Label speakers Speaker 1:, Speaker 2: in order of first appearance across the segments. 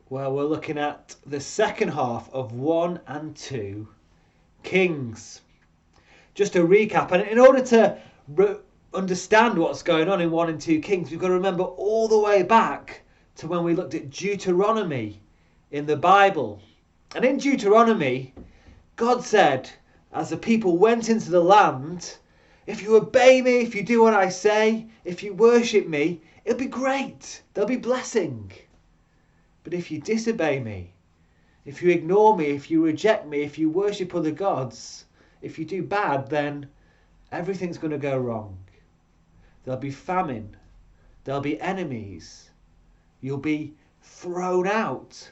Speaker 1: Well, we're looking at the second half of 1 and 2 Kings. Just a recap, and in order to understand what's going on in 1 and 2 Kings, we've got to remember all the way back to when we looked at Deuteronomy in the Bible. And in Deuteronomy, God said, as the people went into the land, if you obey me, if you do what I say, if you worship me, it'll be great. There'll be blessing. But if you disobey me, if you ignore me, if you reject me, if you worship other gods, if you do bad, then everything's going to go wrong. There'll be famine. There'll be enemies. You'll be thrown out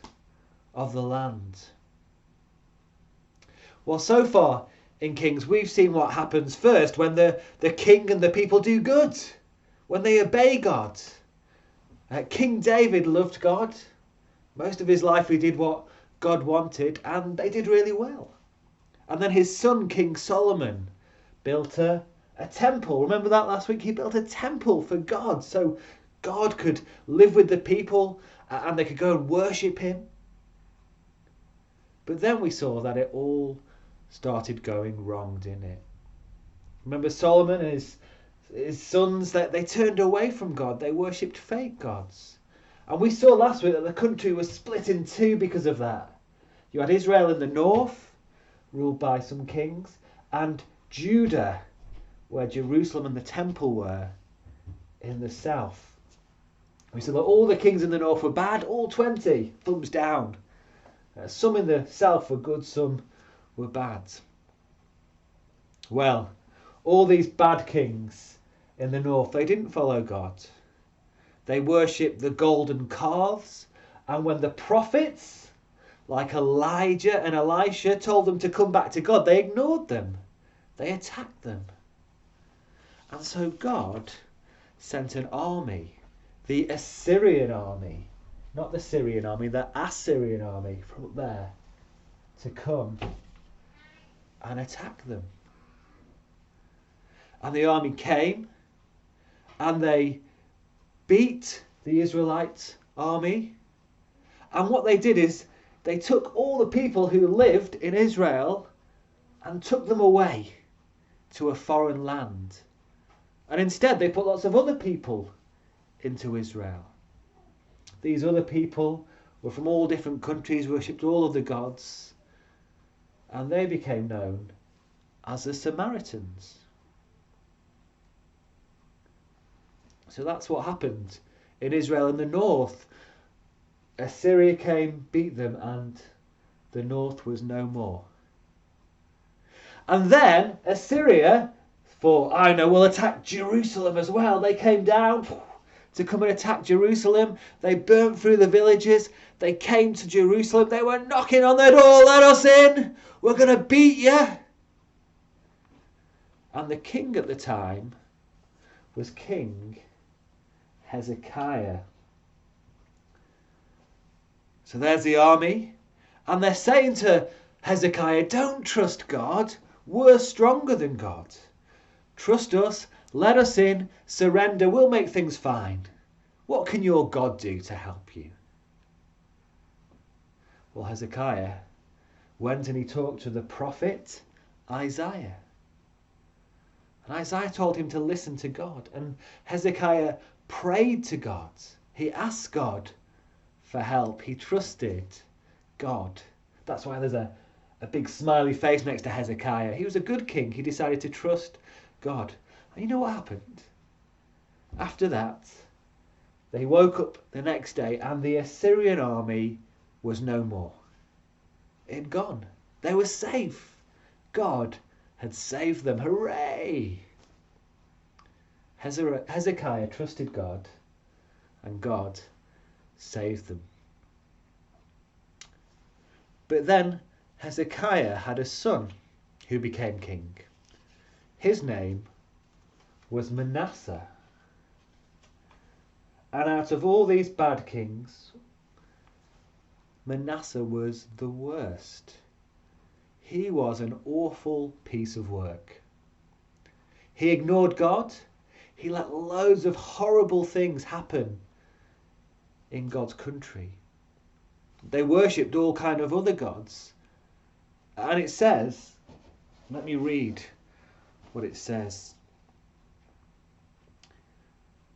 Speaker 1: of the land. Well, so far in Kings, we've seen what happens first when the king and the people do good, when they obey God. King David loved God. Most of his life he did what God wanted, and they did really well. And then his son, King Solomon, built a temple. Remember that last week? He built a temple for God, so God could live with the people and they could go and worship him. But then we saw that it all started going wrong, didn't it? Remember Solomon and his sons, that they turned away from God. They worshipped fake gods. And we saw last week that the country was split in two because of that. You had Israel in the north, ruled by some kings, and Judah, where Jerusalem and the temple were, in the south. We saw that all the kings in the north were bad, all 20, thumbs down. Some in the south were good, some were bad. Well, all these bad kings in the north, they didn't follow God. They worshipped the golden calves, and when the prophets, like Elijah and Elisha, told them to come back to God, they ignored them. They attacked them. And so God sent an army, the Assyrian army, not the Syrian army, the Assyrian army from up there, to come and attack them. And the army came and they beat the Israelite army. And what they did is they took all the people who lived in Israel and took them away to a foreign land. And instead they put lots of other people into Israel. These other people were from all different countries, worshipped all of the gods, and they became known as the Samaritans. So that's what happened in Israel in the north. Assyria came, beat them, and the north was no more. And then Assyria thought, I know, we'll attack Jerusalem as well. They came down to come and attack Jerusalem. They burnt through the villages. They came to Jerusalem. They were knocking on the door, let us in. We're going to beat you. And the king at the time was King Hezekiah. So there's the army, and they're saying to Hezekiah, don't trust God, we're stronger than God. Trust us, let us in, surrender, we'll make things fine. What can your God do to help you? Well, Hezekiah went and he talked to the prophet Isaiah. And Isaiah told him to listen to God, and Hezekiah prayed to God. He asked God for help. He trusted God. That's why there's a big smiley face next to Hezekiah. He was a good king. He decided to trust God. And you know what happened? After that, they woke up the next day and the Assyrian army was no more. It had gone. They were safe. God had saved them. Hooray! Hezekiah trusted God, and God saved them. But then Hezekiah had a son who became king. His name was Manasseh. And out of all these bad kings, Manasseh was the worst. He was an awful piece of work. He ignored God. He let loads of horrible things happen in God's country. They worshipped all kind of other gods. And it says, let me read what it says.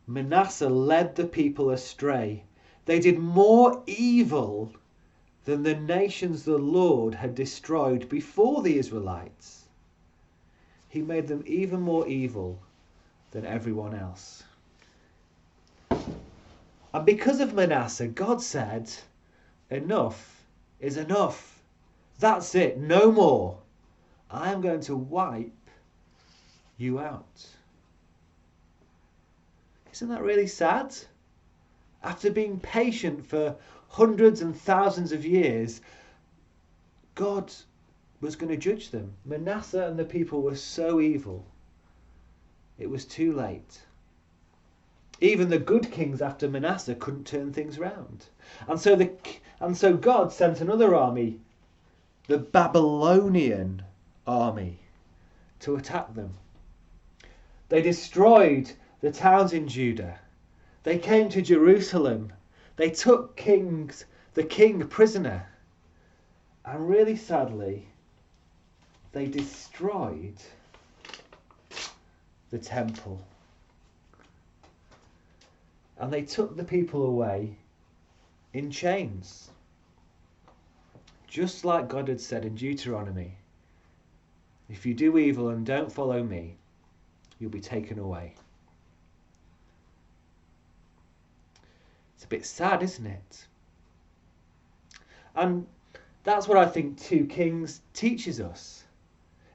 Speaker 1: Manasseh led the people astray. They did more evil than the nations the Lord had destroyed before the Israelites. He made them even more evil than everyone else. And because of Manasseh, God said, enough is enough. That's it, no more. I am going to wipe you out. Isn't that really sad? After being patient for hundreds and thousands of years, God was going to judge them. Manasseh and the people were so evil. It was too late. Even the good kings after Manasseh couldn't turn things round. And so God sent another army, the Babylonian army, to attack them. They destroyed the towns in Judah. They came to Jerusalem. They took the king prisoner. And really sadly, they destroyed the temple. And they took the people away in chains. Just like God had said in Deuteronomy, if you do evil and don't follow me, you'll be taken away. It's a bit sad, isn't it? And that's what I think 2 Kings teaches us.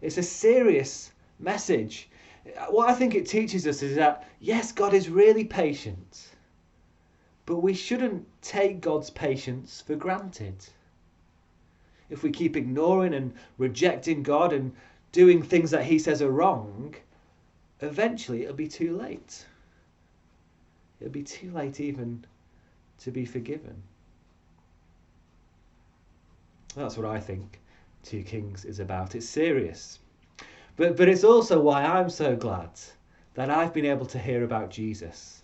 Speaker 1: It's a serious message. What I think it teaches us is that, yes, God is really patient, but we shouldn't take God's patience for granted. If we keep ignoring and rejecting God and doing things that he says are wrong, eventually it'll be too late. It'll be too late even to be forgiven. That's what I think 2 Kings is about. It's serious. But it's also why I'm so glad that I've been able to hear about Jesus.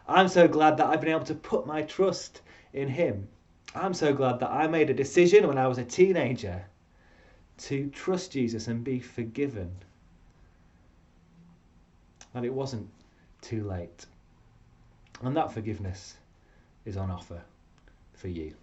Speaker 1: I'm so glad that I've been able to put my trust in him. I'm so glad that I made a decision when I was a teenager to trust Jesus and be forgiven. And it wasn't too late. And that forgiveness is on offer for you.